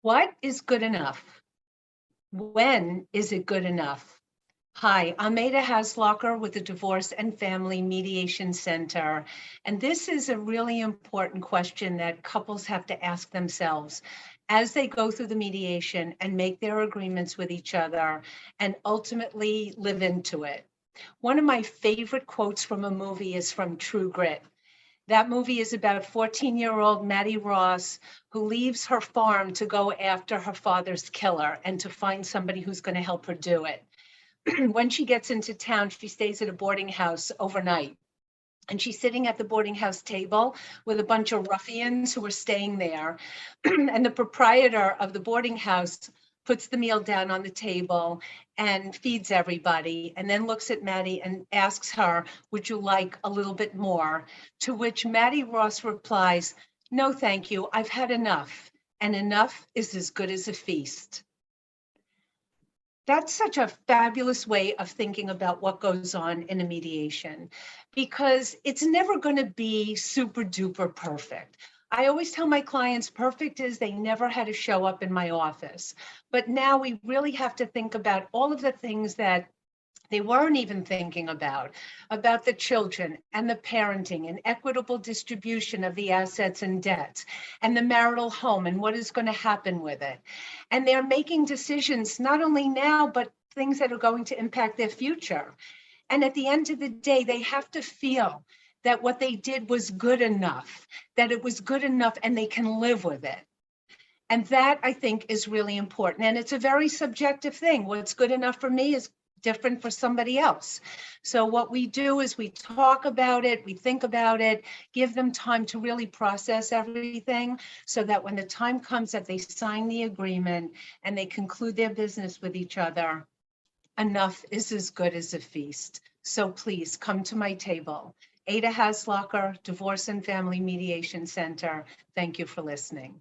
What is good enough? When is it good enough? Hi, I'm Ada Hasloecher with the Divorce and Family Mediation Center. And this is a really important question that couples have to ask themselves as they go through the mediation and make their agreements with each other and ultimately live into it. One of my favorite quotes from a movie is from True Grit. That movie is about 14-year-old Mattie Ross, who leaves her farm to go after her father's killer and to find somebody who's going to help her do it. When she gets into town, she stays at a boarding house overnight. And she's sitting at the boarding house table with a bunch of ruffians who are staying there. And the proprietor of the boarding house puts the meal down on the table and feeds everybody, and then looks at Maddie and asks her, would you like a little bit more? To which Mattie Ross replies, no, thank you, I've had enough. And enough is as good as a feast. That's such a fabulous way of thinking about what goes on in a mediation, because it's never going to be super duper perfect. I always tell my clients perfect is they never had to show up in my office. But now we really have to think about all of the things that they weren't even thinking about the children and the parenting and equitable distribution of the assets and debts and the marital home and what is going to happen with it. And they're making decisions not only now, but things that are going to impact their future. And at the end of the day, they have to feel that what they did was good enough, that it was good enough and they can live with it. And that, I think, is really important. And it's a very subjective thing. What's good enough for me is different for somebody else. So what we do is we talk about it, we think about it, give them time to really process everything so that when the time comes that they sign the agreement and they conclude their business with each other, enough is as good as a feast. So please come to my table. Ada Hasloecher, Divorce and Family Mediation Center. Thank you for listening.